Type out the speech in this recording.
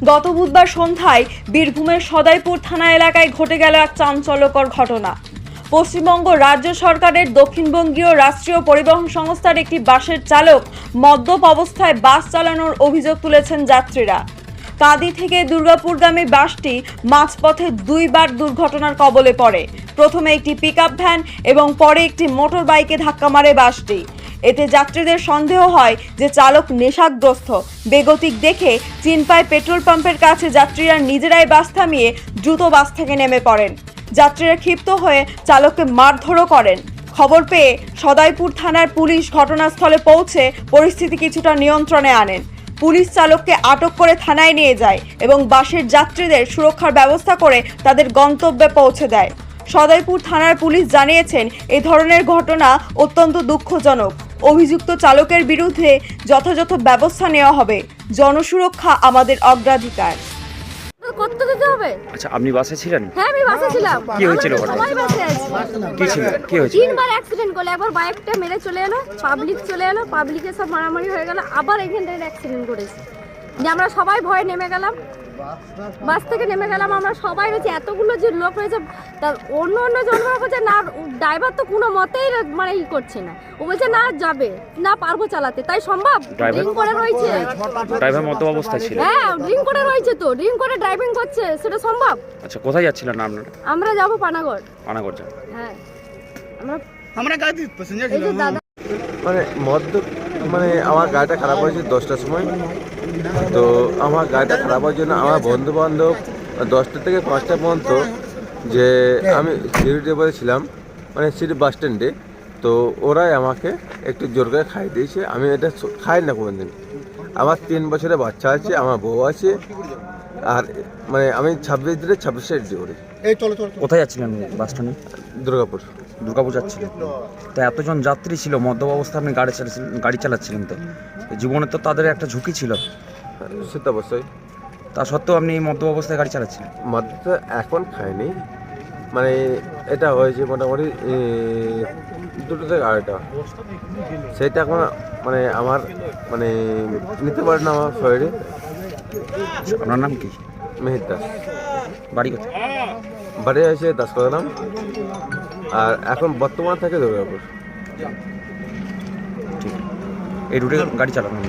গত বুধবার সন্ধ্যায় বীরভূমের সদাইপুর থানা এলাকায় ঘটে গেল এক চাঞ্চল্যকর ঘটনা। পশ্চিমবঙ্গ রাজ্য সরকারের দক্ষিণবঙ্গীয় রাষ্ট্রীয় পরিবহন সংস্থার একটি বাসের চালক মদ্যপ অবস্থায় বাস চালানোর অভিযোগ তুলেছেন যাত্রীরা। কাঁদি থেকে দুর্গাপুরগামী বাসটি মাঝপথে দুইবার দুর্ঘটনার কবলে পড়ে। প্রথমে একটি পিকআপ ভ্যান এবং পরে একটি মোটর বাইকে ধাক্কা মারে বাসটি। এতে যাত্রীদের সন্দেহ হয় যে চালক নেশাগ্রস্ত। বেগতিক দেখে চিনপাই পেট্রোল পাম্পের কাছে যাত্রীরা নিজেরাই বাস থামিয়ে দ্রুত বাস থেকে নেমে পড়েন। যাত্রীরা ক্ষিপ্ত হয়ে চালককে মারধরও করেন। খবর পেয়ে সদাইপুর থানার পুলিশ ঘটনাস্থলে পৌঁছে পরিস্থিতি কিছুটা নিয়ন্ত্রণে আনেন। পুলিশ চালককে আটক করে থানায় নিয়ে যায় এবং বাসের যাত্রীদের সুরক্ষার ব্যবস্থা করে তাদের গন্তব্যে পৌঁছে দেয়। সদাইপুর থানার পুলিশ জানিয়েছেন, এই ধরনের ঘটনা অত্যন্ত দুঃখজনক। অভিযুক্ত চালকের বিরুদ্ধে যথাযথ ব্যবস্থা নেওয়া হবে। জনসুরক্ষা আমাদের অগ্রাধিকার। করতে দিতে হবে। আচ্ছা, আপনি বাসে ছিলেন? হ্যাঁ, আমি বাসে ছিলাম। কি হয়েছিল ঘটনা? সবাই বাসে আছে। কি ছিল? কি হয়েছিল? তিনবার অ্যাক্সিডেন্ট করলো। একবার বাইকটা মেরে চলে এলো, পাবলিক চলে এলো, পাবলিকের সব মারামারি হয়ে গেল, আবার এখানটায় অ্যাক্সিডেন্ট করেছে। যে আমরা সবাই ভয়ে নেমে গেলাম, বাস থেকে নেমে গেলাম। আমরা সবাই রয়েছে, এতগুলো যে লোক রয়েছে, তার অন্য জনরা বলছে না, ড্রাইভার তো কোনো মতেই মানে ই করছে না। ও বলছে না যাবে না, পারবো চালাতে। তাই সম্ভব? ড্রিঙ্ক করে রয়েছে। ড্রাইভার মদ্য অবস্থায় ছিল? হ্যাঁ, ড্রিঙ্ক করে রয়েছে, তো ড্রিঙ্ক করে ড্রাইভিং করছে, সেটা সম্ভব? আচ্ছা, কোথায় যাচ্ছিলেন আপনারা? আমরা যাবো পানাগড়। পানাগড় যান? হ্যাঁ, আমরা গাড়ি প্যাসেঞ্জার এই যে ছিলাম। দাদা মানে আমার গাড়িটা খারাপ হয়েছে 10টার সময়। তো আমার গাড়িটা খারাপ হওয়ার জন্য আমার বন্ধু বান্ধব 10টা থেকে 5টা পর্যন্ত, যে আমি সিঁড়িতে বসেছিলাম, মানে সিঁড়ি বাস স্ট্যান্ডে। তো ওরাই আমাকে একটু জোর করে খাই দিয়েছে। আমি এটা খাই না কোনোদিন। আমার 3 বছরের বাচ্চা আছে, আমার বউ আছে, আর মানে আমি 26 দিনে 26 ডিউটি করি। কোথায় যাচ্ছিলেন বাস স্ট্যান্ডে? দুর্গাপুর যাচ্ছিলেন। তো এতজন যাত্রী ছিল, মদ্যপ অবস্থায় আপনি গাড়ি চালাচ্ছিলেন, তো জীবনে তো তাদের একটা ঝুঁকি ছিল। সে তো অবশ্যই। তা সত্ত্বেও আপনি মদ্যপ অবস্থায় গাড়ি চালাচ্ছিলেন? মদ্য এখন খাইনি, মানে এটা হয়েছে মোটামুটি 2টো থেকে 2:30। সেটা এখন মানে আমার মানে নিতে পারে না আমার শরীরে। আপনার নাম কি? মেহির দাস। বাড়ি কোথায়? বাড়ি আছে দাসকলাম, আর এখন বর্তমান থাকে দুর্গাপুর। ঠিক, এই রুটে গাড়ি চালানো?